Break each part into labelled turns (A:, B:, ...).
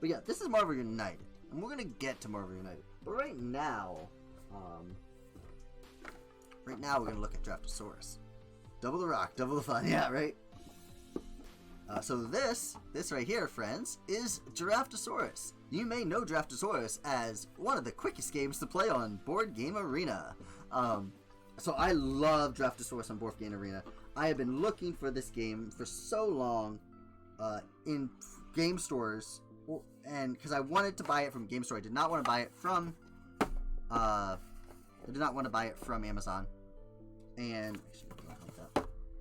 A: But yeah, this is Marvel United, and we're gonna get to Marvel United. But right now we're gonna look at Draftosaurus. Double the rock, double the fun. Yeah, right. So this right here, friends, is Draftosaurus. You may know Draftosaurus as one of the quickest games to play on Board Game Arena. So I love Draftosaurus on Board Game Arena. I have been looking for this game for so long in game stores, and because I wanted to buy it from Game Store. I did not want to buy it from Amazon. And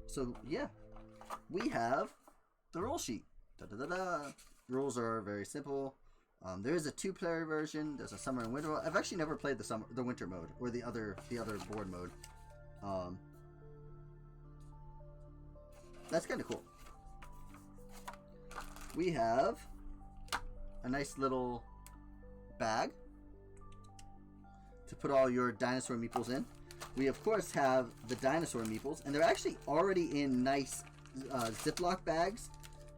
A: so yeah, we have the rule sheet. Rules are very simple. There is a 2-player version. There's a summer and winter mode. I've actually never played the winter mode or the other board mode. That's kind of cool. We have a nice little bag to put all your dinosaur meeples in. We of course have the dinosaur meeples, and they're actually already in nice Ziploc bags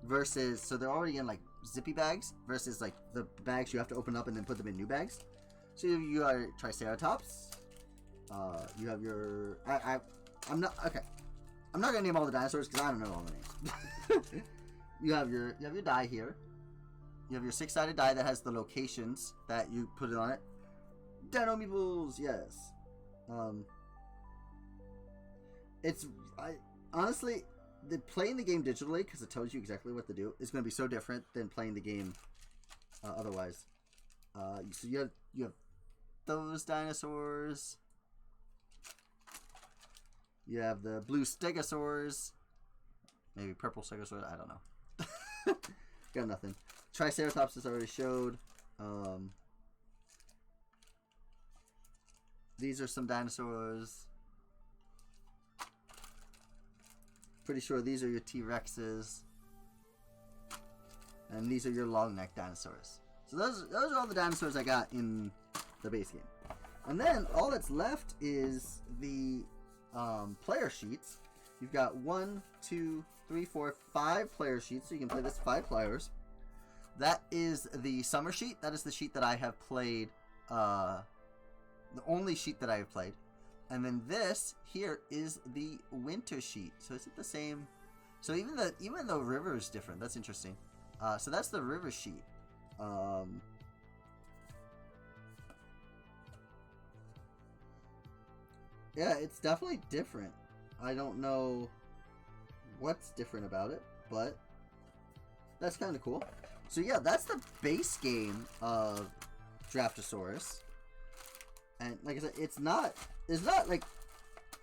A: versus, so they're already in like zippy bags versus like the bags you have to open up and then put them in new bags. So you are Triceratops. You have your I'm not gonna name all the dinosaurs because I don't know all the names. you have your die here. You have your 6-sided die that has the locations that you put it on it. Dino meeples, yes. Honestly, playing the game digitally, because it tells you exactly what to do, is going to be so different than playing the game otherwise. So you have those dinosaurs. You have the blue stegosaurs. Maybe purple stegosaurs. I don't know. Got nothing. Triceratops is already showed. These are some dinosaurs. Pretty sure these are your T-Rexes. And these are your long neck dinosaurs. So those are all the dinosaurs I got in the base game. And then all that's left is the player sheets. You've got 1, 2, 3, 4, 5 player sheets, so you can play this 5 players. That is the summer sheet. That is the sheet that I have played. The only sheet that I have played. And then this here is the winter sheet. So is it the same? So even though river is different, that's interesting. So that's the river sheet. Yeah, it's definitely different. I don't know what's different about it, but that's kind of cool. So yeah, that's the base game of Draftosaurus. And like I said, it's not like,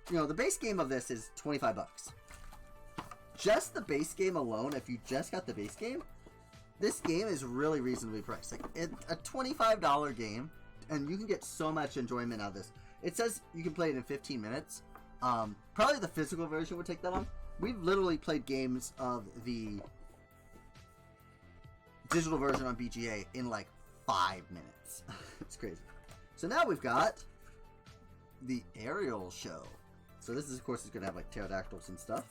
A: the base game of this is $25. Just the base game alone, if you just got the base game, this game is really reasonably priced. Like a $25 game, and you can get so much enjoyment out of this. It says you can play it in 15 minutes. Probably the physical version would take that long. We've literally played games of the digital version on BGA in like 5 minutes. It's crazy. So now we've got the aerial show. So this is, of course, is going to have like pterodactyls and stuff.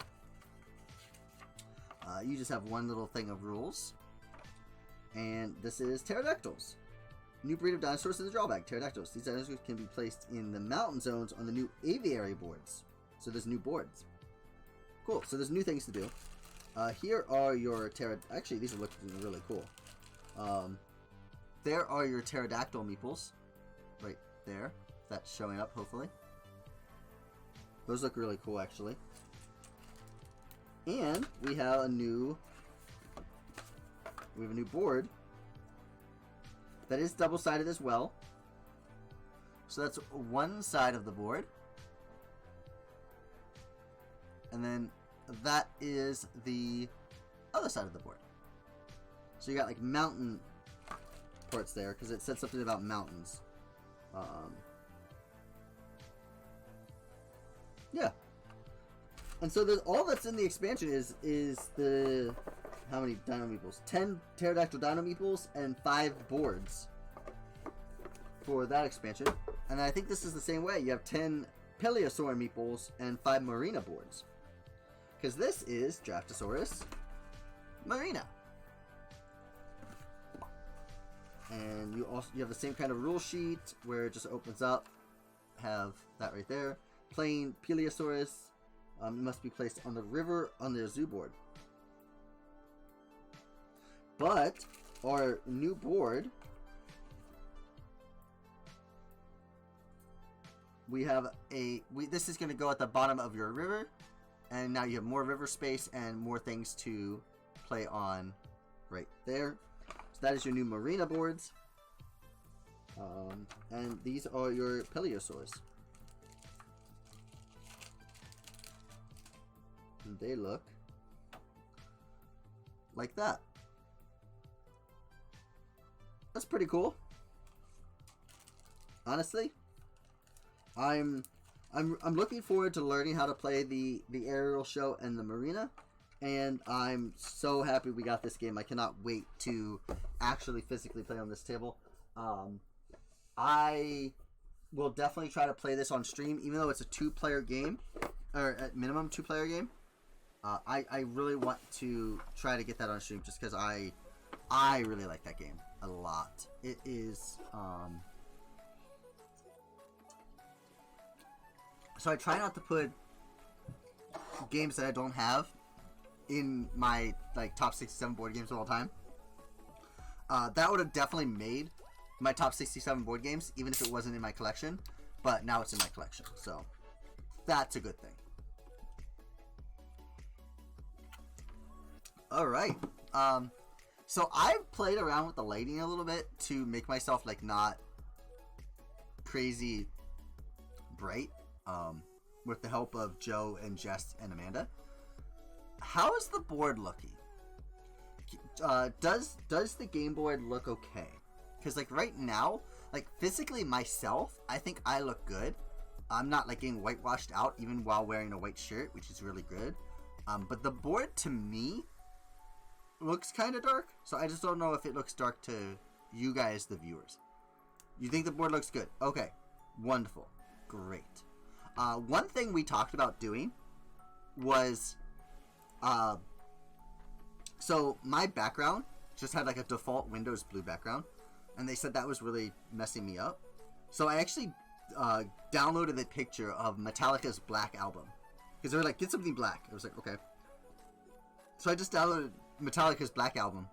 A: You just have one little thing of rules. And this is pterodactyls. New breed of dinosaurs in the drawback, pterodactyls. These dinosaurs can be placed in the mountain zones on the new aviary boards. So there's new boards. Cool, so there's new things to do. Here are your actually, these are looking really cool. There are your pterodactyl meeples. Right there. That's showing up, hopefully. Those look really cool, actually. And we have a new board that is double-sided as well. So that's one side of the board. And then that is the other side of the board. So you got like mountain parts there, because it said something about mountains. Yeah. And so there's all that's in the expansion is the, how many dino meeples? 10 pterodactyl dino meeples and 5 boards for that expansion. And I think this is the same way. You have 10 Paleosaur meeples and 5 Marina boards. Because this is Draftosaurus Marina. You have the same kind of rule sheet where it just opens up. Have that right there. Plain Plesiosaurus must be placed on the river on the zoo board. But our new board, we have this is going to go at the bottom of your river, and now you have more river space and more things to play on right there. So that is your new marina boards. And these are your Plesiosaurus. And they look like that. That's pretty cool. Honestly, I'm looking forward to learning how to play the aerial show and the marina, and I'm so happy we got this game. I cannot wait to actually physically play on this table. I will definitely try to play this on stream, even though it's a 2-player game, or at minimum 2-player game. I really want to try to get that on stream just because I really like that game a lot. It is so I try not to put games that I don't have in my top 67 board games of all time. That would have definitely made my top 67 board games, even if it wasn't in my collection. But now it's in my collection, so that's a good thing. All right. So I've played around with the lighting a little bit to make myself not crazy bright. With the help of Joe and Jess and Amanda. How is the board looking? Does the game board look okay? Because right now, physically myself, I think I look good. I'm not getting whitewashed out even while wearing a white shirt, which is really good. But the board to me looks kind of dark, so I just don't know if it looks dark to you guys, the viewers. You think the board looks good? Okay, wonderful, great. One thing we talked about doing was, so my background just had a default Windows blue background, and they said that was really messing me up. So I actually downloaded a picture of Metallica's Black album, because they were like, get something black. I was like, okay. So I just downloaded Metallica's Black album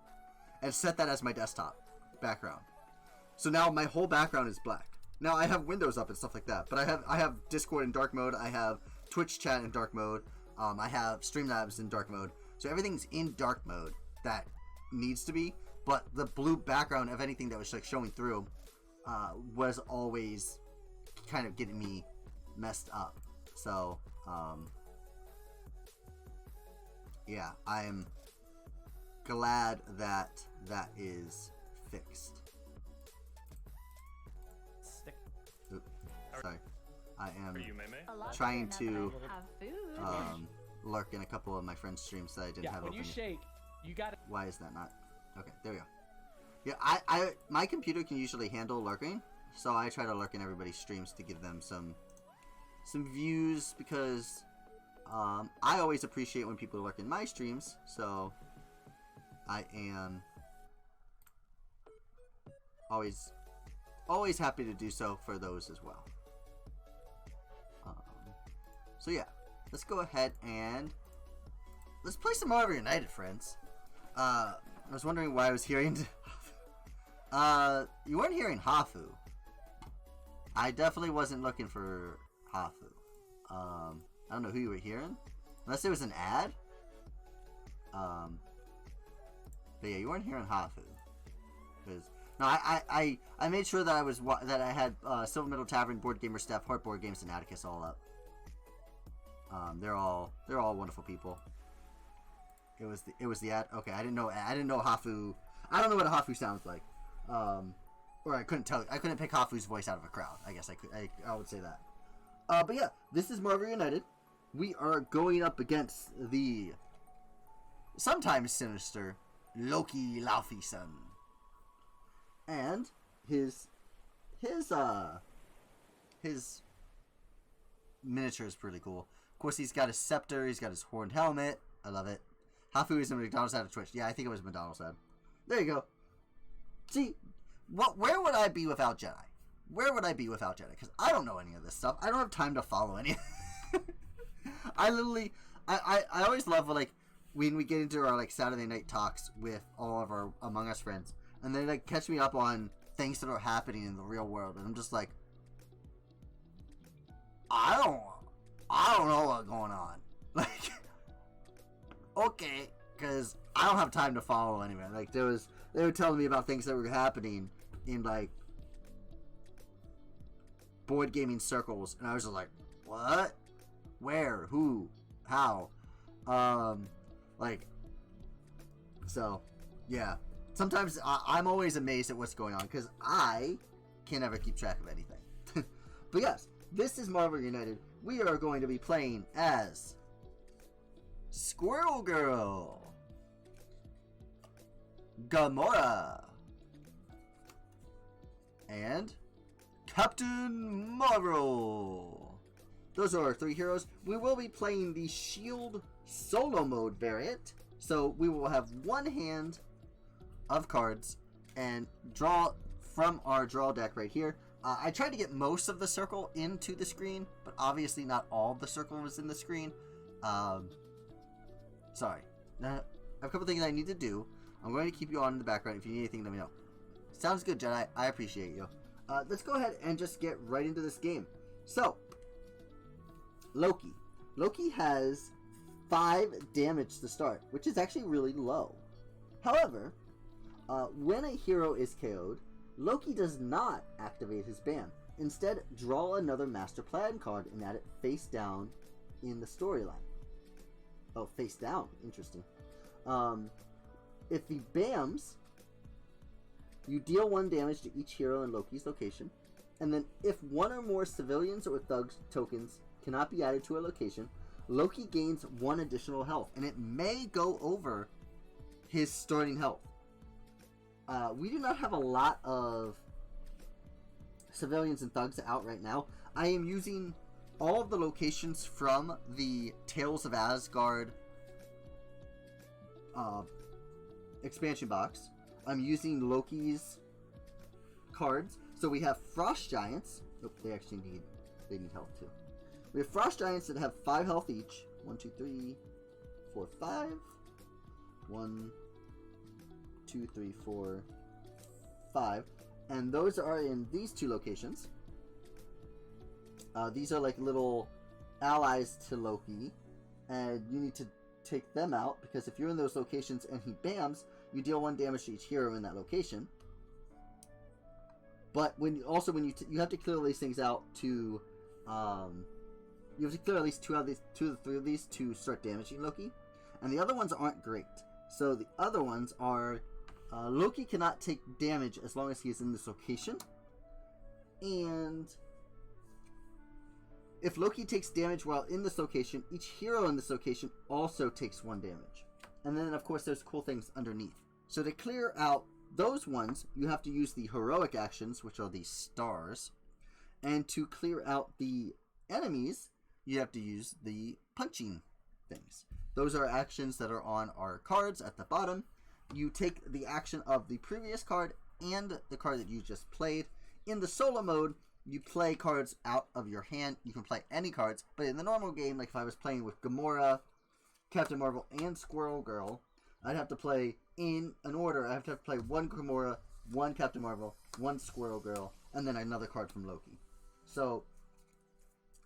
A: and set that as my desktop background. So now my whole background is black. Now I have Windows up and stuff like that, but I have Discord in dark mode. I have Twitch chat in dark mode. I have Streamlabs in dark mode. So everything's in dark mode that needs to be. But the blue background of anything that was showing through was always kind of getting me messed up. So yeah, I'm glad that that is fixed. Sorry, I am trying to lurk in a couple of my friends' streams that I didn't have open.
B: When you shake, you got.
A: Why is that not? Okay, there we go. Yeah, my computer can usually handle lurking, so I try to lurk in everybody's streams to give them some views, because I always appreciate when people lurk in my streams. So I am always happy to do so for those as well. So yeah, let's go ahead and let's play some Marvel United, friends. I was wondering why I was hearing you weren't hearing Hafu. I definitely wasn't looking for Hafu. I don't know who you were hearing, unless it was an ad. But yeah, you weren't hearing Hafu. Because no, I made sure that I had Silver Metal Tavern, Board Gamer Steph, Heart Board Games, and Atticus all up. They're all wonderful people. It was the ad. Okay, I didn't know Hafu. I don't know what a Hafu sounds like. Or I couldn't pick Hafu's voice out of a crowd. I guess I would say that. But yeah, this is Marvel United. We are going up against the sometimes sinister Loki Laufeyson. And his miniature is pretty cool. Of course, he's got his scepter, he's got his horned helmet. I love it. Hafu is a McDonald's ad of Twitch. Yeah, I think it was McDonald's ad. There you go. See, where would I be without Jedi? Where would I be without Jedi? Because I don't know any of this stuff. I don't have time to follow any. I literally, I always love like when we get into our like Saturday night talks with all of our Among Us friends, and they like catch me up on things that are happening in the real world, and I'm just like, I don't know what's going on. Like, okay, because I don't have time to follow anyway. Like they were telling me about things that were happening in like board gaming circles, and I was just like, what? Where? Who? How? Like, so, yeah. Sometimes I'm always amazed at what's going on, because I can't ever keep track of anything. But yes, this is Marvel United. We are going to be playing as Squirrel Girl, Gamora, and Captain Marvel. Those are our 3 heroes. We will be playing the Shield solo mode variant. So we will have 1 hand of cards and draw from our draw deck right here. I tried to get most of the circle into the screen, but obviously not all of the circle was in the screen. Sorry. I have a couple things I need to do. I'm going to keep you on in the background. If you need anything, let me know. Sounds good, Jedi. I appreciate you. Let's go ahead and just get right into this game. So, Loki. Loki has 5 damage to start, which is actually really low. However, when a hero is KO'd, Loki does not activate his ban. Instead, draw another Master Plan card and add it face down in the storyline. Oh, face down. Interesting. If he bams, you deal 1 damage to each hero in Loki's location. And then if 1 or more civilians or thugs tokens cannot be added to a location, Loki gains 1 additional health. And it may go over his starting health. We do not have a lot of civilians and thugs out right now. I am using all of the locations from the Tales of Asgard expansion box. I'm using Loki's cards. So we have Frost Giants. Oh, they actually need health too. We have Frost Giants that have 5 health each. 1, 2, 3, 4, 5. 1, 2, 3, 4, 5. And those are in these 2 locations. These are like little allies to Loki. And you need to take them out, because if you're in those locations and he bams, you deal 1 damage to each hero in that location. But when you have to clear these things out to, you have to clear at least 2 of the 3 of these to start damaging Loki, and the other ones aren't great. So the other ones are, Loki cannot take damage as long as he is in this location, and if Loki takes damage while in this location, each hero in this location also takes 1 damage. And then of course there's cool things underneath. So to clear out those ones, you have to use the heroic actions, which are these stars. And to clear out the enemies, you have to use the punching things. Those are actions that are on our cards at the bottom. You take the action of the previous card and the card that you just played. In the solo mode, you play cards out of your hand. You can play any cards, but in the normal game, like if I was playing with Gamora, Captain Marvel, and Squirrel Girl, I'd have to play in an order. I have to play 1 Gamora, 1 Captain Marvel, 1 Squirrel Girl, and then another card from Loki. So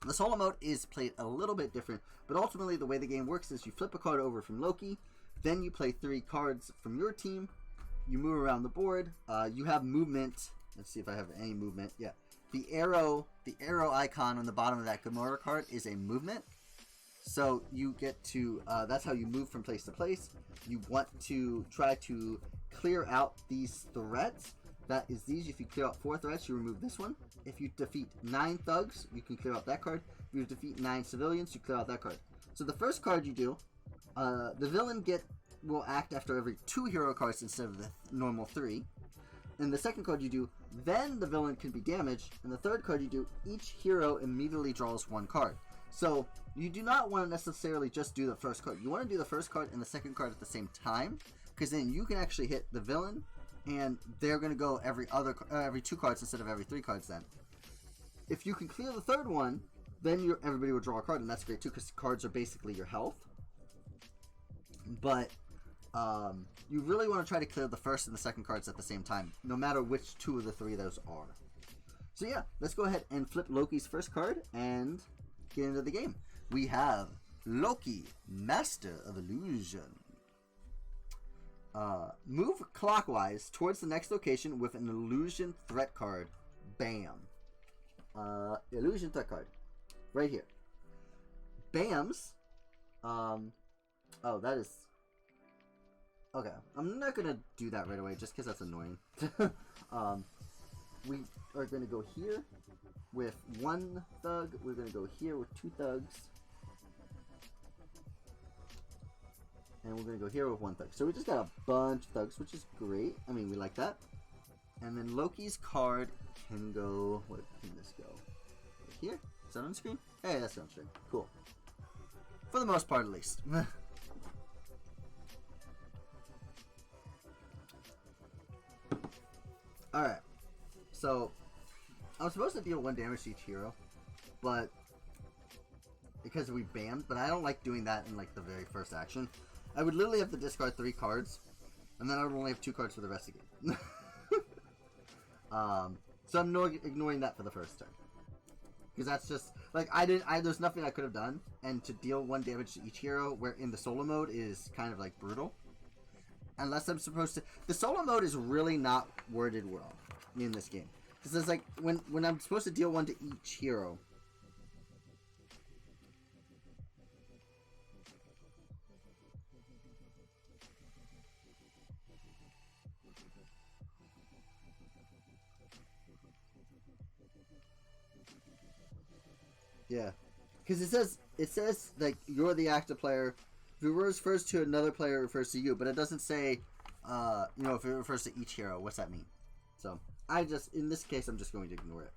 A: the solo mode is played a little bit different, but ultimately the way the game works is you flip a card over from Loki, then you play 3 cards from your team, you move around the board, you have movement. Let's see if I have any movement. Yeah. The arrow icon on the bottom of that Gamora card is a movement. So you get to, that's how you move from place to place. You want to try to clear out these threats. That is these. If you clear out 4 threats, you remove this one. If you defeat 9 thugs, you can clear out that card. If you defeat 9 civilians, you clear out that card. So the first card you do, the villain will act after every 2 hero cards instead of the normal 3. And the second card you do, then the villain can be damaged. And the third card you do, each hero immediately draws 1 card. So you do not want to necessarily just do the first card. You want to do the first card and the second card at the same time, because then you can actually hit the villain and they're going to go every 2 cards instead of every 3 cards then. If you can clear the third one, then everybody will draw a card, and that's great too, because cards are basically your health. But you really want to try to clear the first and the second cards at the same time, no matter which 2 of the 3 those are. So yeah, let's go ahead and flip Loki's first card and get into the game. We have Loki, Master of Illusion. Move clockwise towards the next location with an illusion threat card. Bam. Illusion threat card. Right here. Bams. Oh, that is... Okay, I'm not gonna do that right away just because that's annoying. We are gonna go here with 1 thug. We're gonna go here with 2 thugs. And we're going to go here with 1 thug. So we just got a bunch of thugs, which is great. I mean, we like that. And then Loki's card can go... Where can this go? Right here? Is that on screen? Hey, that's on screen. Cool. For the most part, at least. Alright. So, I was supposed to deal 1 damage to each hero. But... because we bammed. But I don't like doing that in, like, the very first action. I would literally have to discard 3 cards, and then I would only have 2 cards for the rest of the game. So I'm ignoring that for the first turn, because that's just like there's nothing I could have done, and to deal 1 damage to each hero, where in the solo mode is kind of like brutal. Unless I'm supposed to, the solo mode is really not worded well in this game, because it's like when I'm supposed to deal 1 to each hero. Yeah, because it says like you're the active player. If it refers to another player, it refers to you, but it doesn't say, if it refers to each hero. What's that mean? So in this case, I'm just going to ignore it.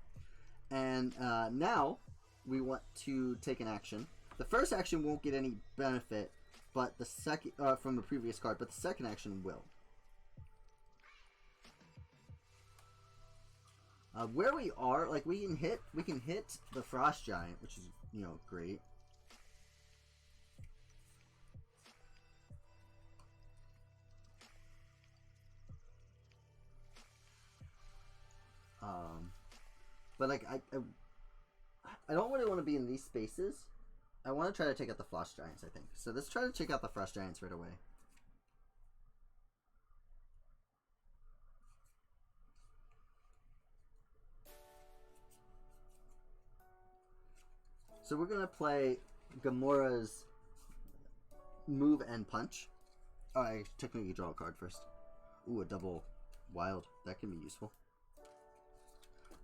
A: And now we want to take an action. The first action won't get any benefit, but the second from the previous card, but the second action will. Where we are, like we can hit the Frost Giant, which is great. But like I don't really want to be in these spaces. I want to try to take out the Frost Giants, I think. So let's try to take out the Frost Giants right away. So we're gonna play Gamora's move and punch. Oh, I technically draw a card first. Ooh, a double wild. That can be useful.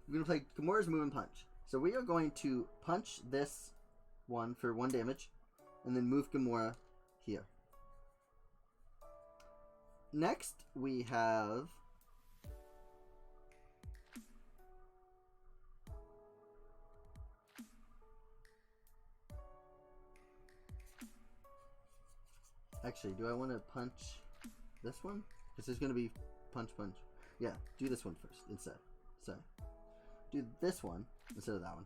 A: We're gonna play Gamora's move and punch. So we are going to punch this one for 1 damage, and then move Gamora here. Next, we have actually, do I want to punch this one? Because there's going to be punch. Yeah, do this one first instead. So, do this one instead of that one.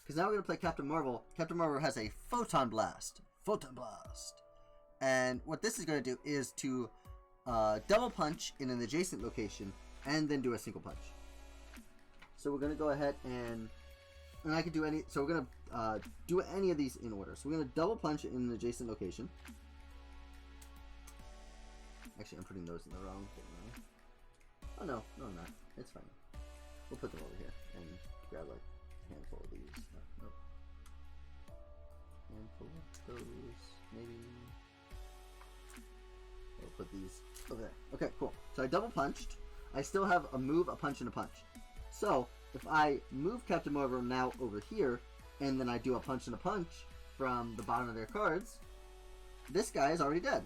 A: Because now we're going to play Captain Marvel. Captain Marvel has a Photon Blast. And what this is going to do is to double punch in an adjacent location and then do a single punch. So we're going to go ahead and I can do any, so we're going to do any of these in order. So we're going to double punch in an adjacent location. Actually, I'm putting those in the wrong thing now. Oh no, I'm not. It's fine. We'll put them over here and grab like a handful of these. Nope. Handful of those, maybe. We'll put these over there. Okay, cool. So I double punched. I still have a move, a punch, and a punch. So if I move Captain Marvel now over here, and then I do a punch and a punch from the bottom of their cards, this guy is already dead.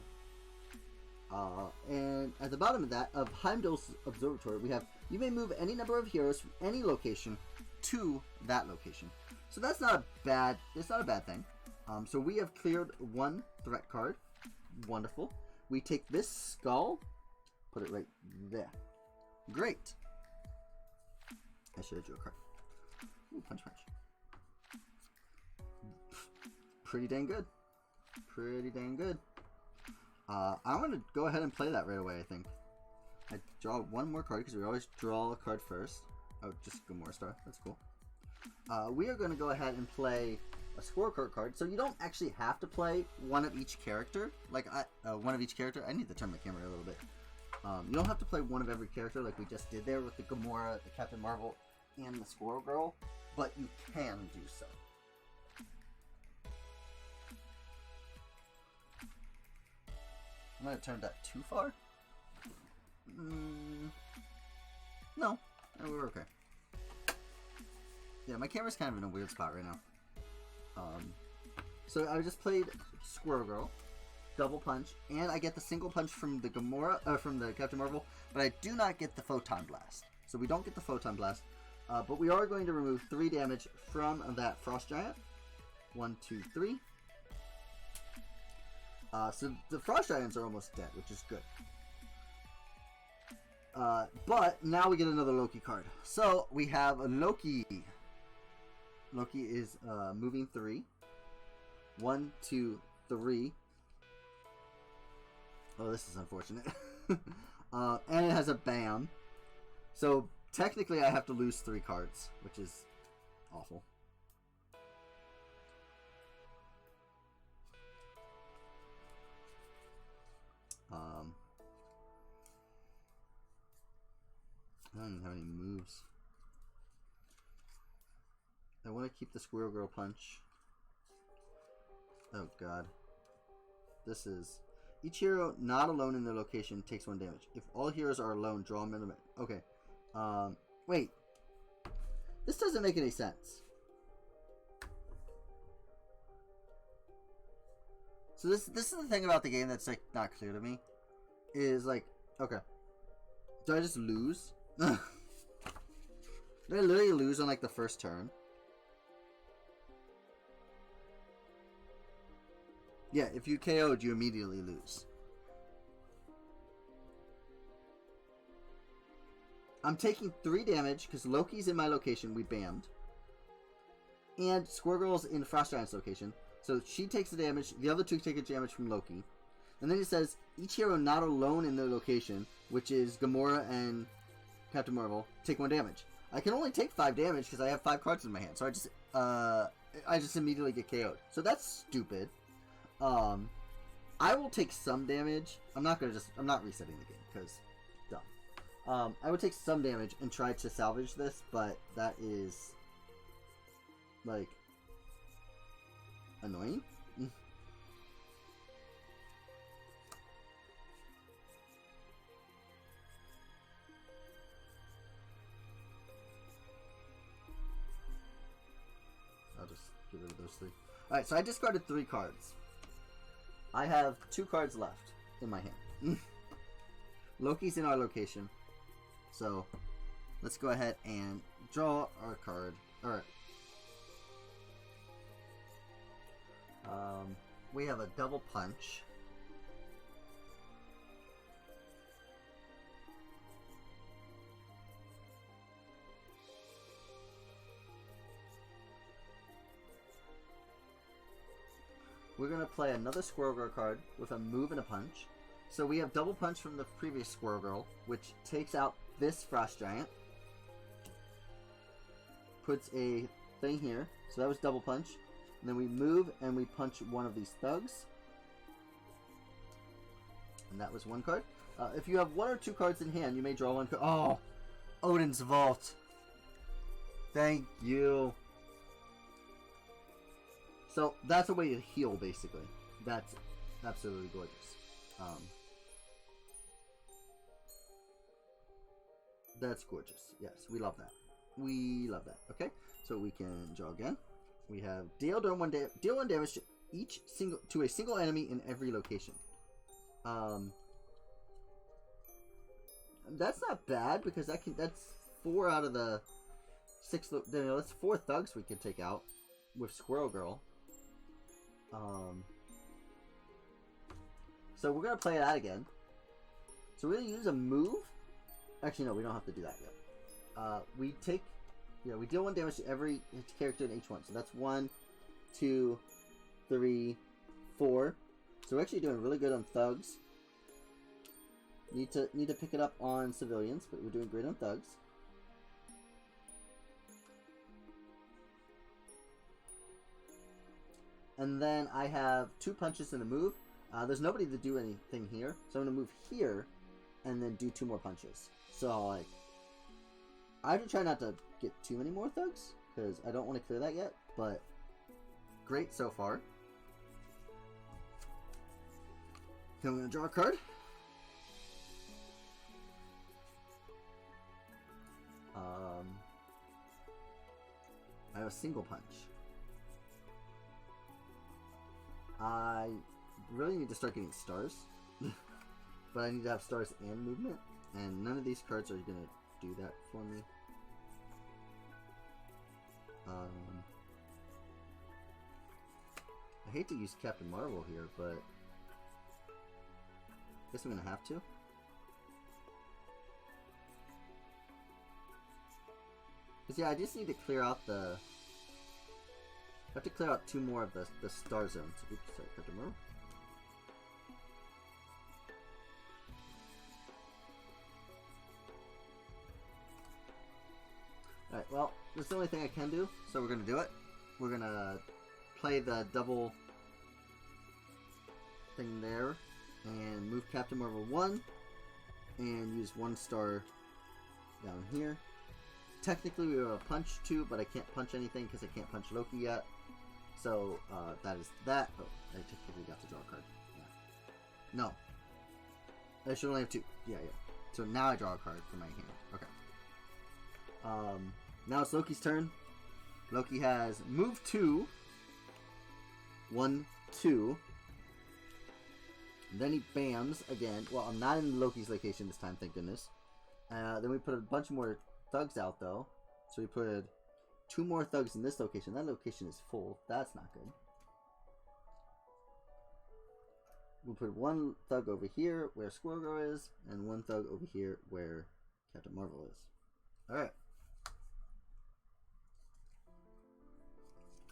A: And at the bottom of that, of Heimdall's Observatory, we have, you may move any number of heroes from any location to that location. So that's not a bad, it's not a bad thing. So we have cleared 1 threat card. Wonderful. We take this skull, put it right there. Great. I should have drew a card. Ooh, punch. Pretty dang good. Pretty dang good. I'm going to go ahead and play that right away, I think. I draw one more card because we always draw a card first. Oh, just Gamora Star. That's cool. We are going to go ahead and play a scorecard card. So you don't actually have to play one of each character. Like, one of each character. I need to turn my camera a little bit. You don't have to play one of every character like we just did there with the Gamora, the Captain Marvel, and the Squirrel Girl. But you can do so. I might have turned that too far. No, we're okay. Yeah, my camera's kind of in a weird spot right now. So I just played Squirrel Girl, double punch, and I get the single punch from the Gamora, from the Captain Marvel, but I do not get the Photon Blast. So we don't get the Photon Blast, but we are going to remove 3 damage from that Frost Giant. 1, 2, 3. So the Frost Giants are almost dead, which is good. But now we get another Loki card. So we have a Loki. Loki is moving 3. 1, 2, 3. Oh, this is unfortunate. And it has a BAM. So technically I have to lose 3 cards, which is awful. I don't even have any moves. I want to keep the Squirrel Girl punch. Oh god. This is... Each hero not alone in their location takes 1 damage. If all heroes are alone, draw a minimum. Okay. Wait. This doesn't make any sense. So this is the thing about the game that's like not clear to me. Is like, okay. Do I just lose? Did I literally lose on like the first turn? Yeah, if you KO'd, you immediately lose. I'm taking 3 damage because Loki's in my location. We bammed. And Squirrel Girl's in Frost Giant's location. So she takes the damage. The other 2 take a damage from Loki. And then it says, each hero not alone in their location, which is Gamora and Captain Marvel, take 1 damage. I can only take 5 damage because I have 5 cards in my hand. So I just immediately get KO'd. So that's stupid. I will take some damage. I'm not resetting the game because dumb. I would take some damage and try to salvage this, but that is like annoying. I'll just get rid of those 3. Alright, so I discarded 3 cards. I have 2 cards left in my hand. Loki's in our location. So, let's go ahead and draw our card. Alright. We have a double punch. We're going to play another Squirrel Girl card with a move and a punch. So we have double punch from the previous Squirrel Girl, which takes out this Frost Giant. Puts a thing here. So that was double punch. And then we move and we punch one of these thugs. And that was 1 card. If you have 1 or 2 cards in hand, you may draw 1 card. Oh! Odin's Vault. Thank you. So that's a way to heal, basically. That's absolutely gorgeous. That's gorgeous. Yes, we love that. We love that. Okay, so we can draw again. We have deal 1 damage to a single enemy in every location. That's not bad because that's 4 out of the 6. That's 4 thugs we can take out with Squirrel Girl. So we're gonna play that again. So we're gonna use a move Actually, no, we don't have to do that yet. We take, we deal 1 damage to every character in each one. So that's 1, 2, 3, 4. So we're actually doing really good on thugs. Need to pick it up on civilians, but we're doing great on thugs. And then I have 2 punches and a move. There's nobody to do anything here, so I'm gonna move here, and then do 2 more punches. So like, I have to try not to get too many more thugs because I don't want to clear that yet. But great so far. Okay, I'm gonna draw a card. I have a single punch. I really need to start getting stars. But I need to have stars and movement. And none of these cards are going to do that for me. I hate to use Captain Marvel here, but I guess I'm going to have to. Because yeah, I just need to clear out the... I have to clear out 2 more of the star zones. Oops, sorry, Captain Marvel. Alright, well, that's the only thing I can do, so we're going to do it. We're going to play the double thing there, and move Captain Marvel 1, and use 1 star down here. Technically we have a punch 2, but I can't punch anything because I can't punch Loki yet. So, that is that. Oh, I technically got to draw a card. Yeah. No. I should only have 2. Yeah. So now I draw a card from my hand. Okay. Now it's Loki's turn. Loki has move 2. 1, 2. And then he bams again. Well, I'm not in Loki's location this time, thank goodness. Then we put a bunch more thugs out, though. So we put 2 more thugs in this location. That location is full. That's not good. We'll put 1 thug over here where Squirrel Girl is, and 1 thug over here where Captain Marvel is. Alright.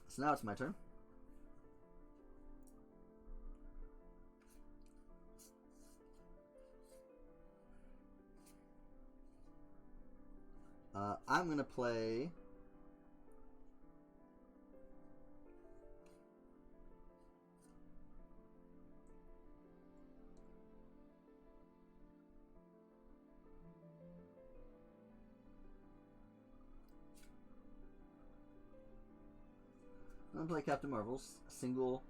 A: So now it's my turn. I'm going to play... I'm going to play Captain Marvel's single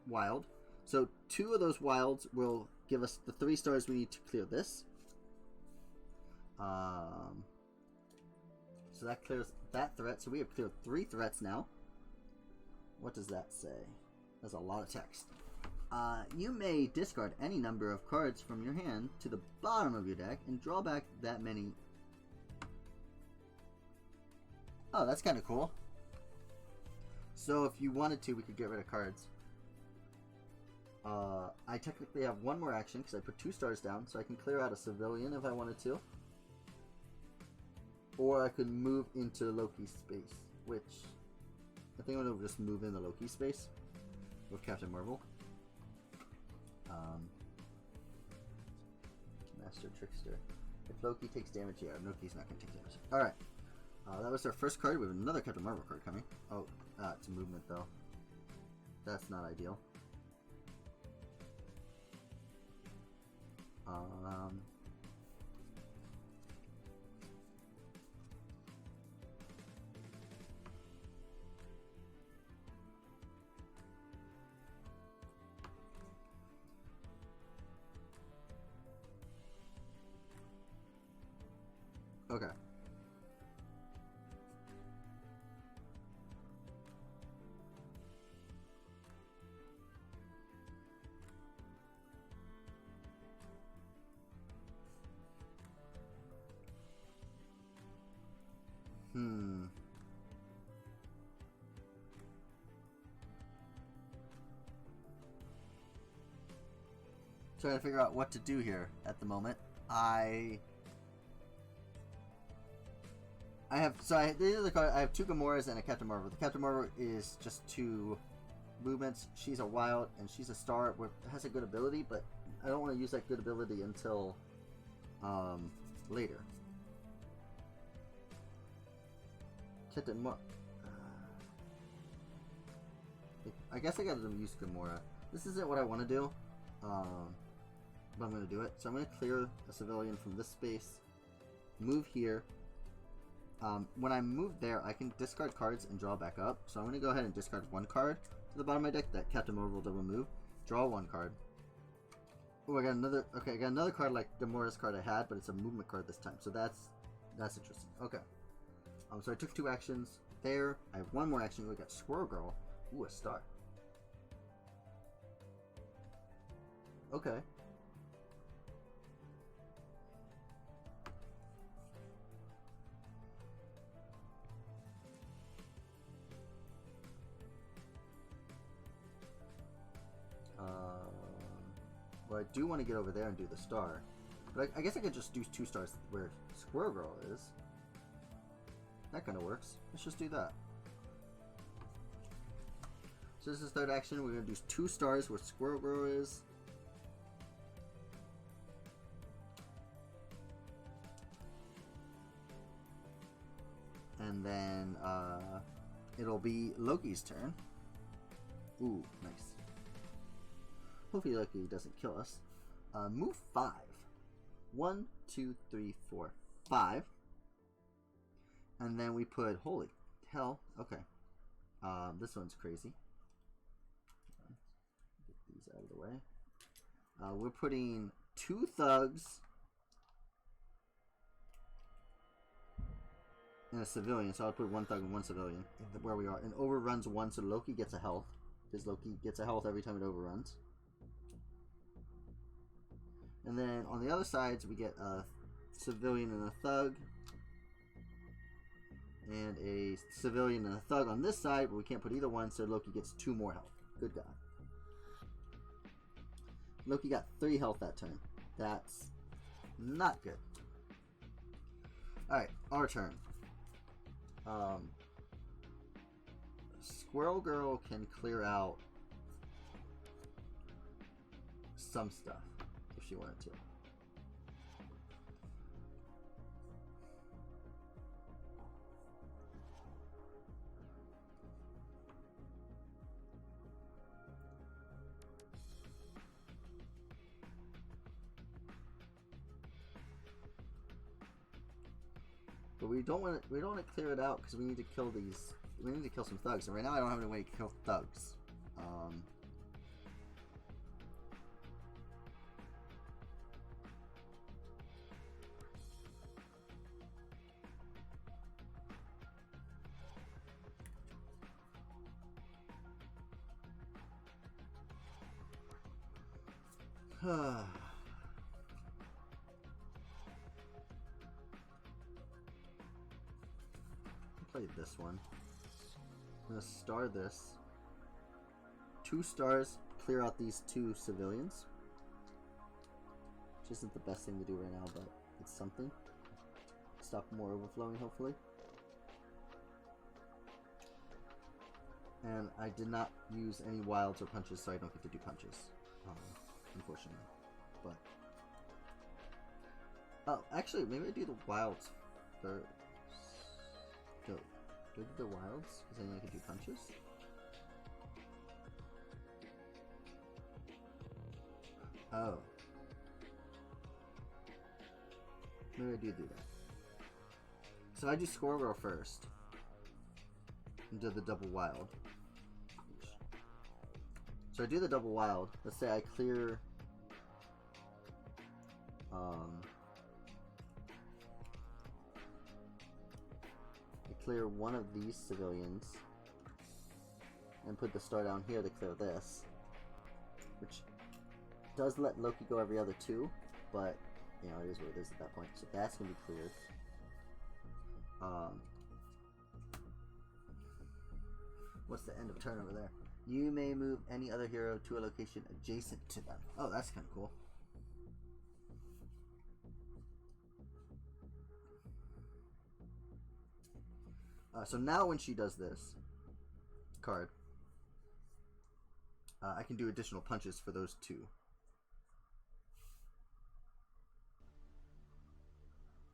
A: wild. So 2 of those wilds will give us the 3 stars we need to clear this. So that clears that threat. So we have cleared 3 threats now. What does that say? That's a lot of text. You may discard any number of cards from your hand to the bottom of your deck and draw back that many. Oh, that's kind of cool. So if you wanted to, we could get rid of cards. I technically have 1 more action because I put 2 stars down, so I can clear out a civilian if I wanted to. Or I could move into Loki's space, which I think I'm going to just move in the Loki space with Captain Marvel. Master Trickster. If Loki takes damage, yeah, Loki's not going to take damage. Alright. That was our first card. We have another Captain Marvel card coming. Oh, it's a movement though. That's not ideal. Okay. Trying to figure out what to do here at the moment. I these are the cards. I have 2 Gamoras and a Captain Marvel. The Captain Marvel is just 2 movements. She's a wild and she's a star. Has a good ability, but I don't want to use that good ability until later. Captain Mar. I guess I gotta use Gamora. This isn't what I want to do, but I'm gonna do it. So I'm gonna clear a civilian from this space. Move here. When I move there, I can discard cards and draw back up. So I'm going to go ahead and discard 1 card to the bottom of my deck. That Captain Marvel double move. Draw 1 card. Oh, I got another. Okay, I got another card like Gamora's card I had, but it's a movement card this time. So that's interesting. Okay. So I took 2 actions there. I have 1 more action. We got Squirrel Girl. Ooh, a star. Okay. Well, I do want to get over there and do the star. But I guess I could just do 2 stars where Squirrel Girl is. That kind of works. Let's just do that. So this is 3rd action. We're going to do 2 stars where Squirrel Girl is. And then it'll be Loki's turn. Ooh, nice. Hopefully Loki doesn't kill us. Move 5. 1, 2, 3, 4, 5. And then we put, holy hell, okay. This one's crazy. Get these out of the way. We're putting 2 thugs and a civilian. So I'll put 1 thug and 1 civilian where we are. And overruns 1, so Loki gets a health. Because Loki gets a health every time it overruns. And then on the other sides, we get a civilian and a thug. And a civilian and a thug on this side, but we can't put either one, so Loki gets 2 more health. Good God. Loki got 3 health that turn. That's not good. Alright, our turn. Squirrel Girl can clear out some stuff if she wanted to. But we don't want to clear it out because we need to kill these. We need to kill some thugs, and right now I don't have any way to kill thugs. Play this one. I'm gonna star this. 2 stars, clear out these 2 civilians. Which isn't the best thing to do right now, but it's something. Stop more overflowing, hopefully. And I did not use any wilds or punches, so I don't get to do punches. Unfortunately. But oh, actually, maybe I do the wilds first. Do I do the wilds? Because then I can do punches. Oh. Maybe I do that. So I do Squirrel Girl first. And do the double wild. So I do the double wild. Let's say I clear clear one of these civilians and put the star down here to clear this, which does let Loki go every other 2, but you know, it is what it is at that point. So that's gonna be cleared. What's the end of turn over there? You may move any other hero to a location adjacent to them. Oh, that's kind of cool. So now when she does this card, I can do additional punches for those two.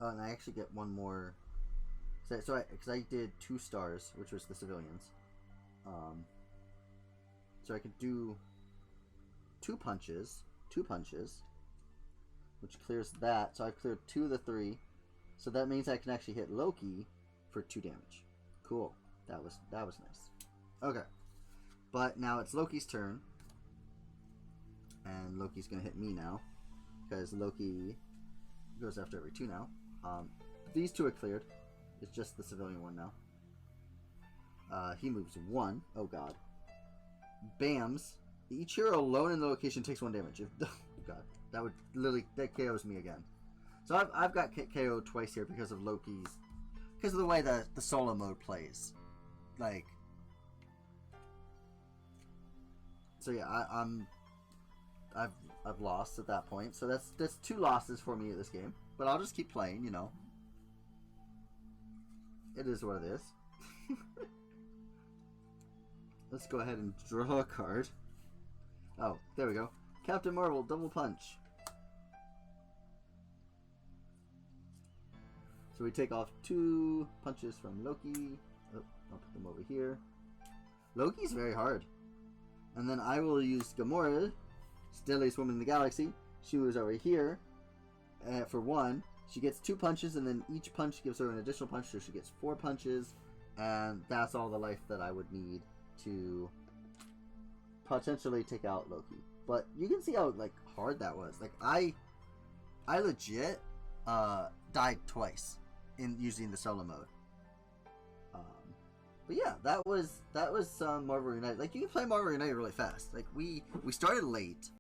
A: And I actually get one more. Because I did 2 stars, which was the civilians. So I could do 2 punches, which clears that. So I've cleared 2 of the 3. So that means I can actually hit Loki for 2 damage. Cool. That was nice. Okay. But now it's Loki's turn. And Loki's going to hit me now. Because Loki goes after every 2 now. These 2 are cleared. It's just the civilian one now. He moves 1. Oh god. Bams. Each hero alone in the location takes 1 damage. Oh god. That would literally... That KOs me again. So I've got KO'd twice here because of Loki's... Because of the way the solo mode plays. Like... So yeah, I've lost at that point. So that's 2 losses for me at this game. But I'll just keep playing, you know. It is what it is. Let's go ahead and draw a card. Oh, there we go. Captain Marvel, double punch. So we take off 2 punches from Loki. Oh, I'll put them over here. Loki's very hard. And then I will use Gamora, deadliest woman in the galaxy. She moves over here for 1. She gets 2 punches, and then each punch gives her an additional punch, so she gets 4 punches, and that's all the life that I would need to potentially take out Loki. But you can see how like hard that was. Like I legit died twice in using the solo mode. But yeah, that was Marvel United. Like you can play Marvel United really fast. Like we started late.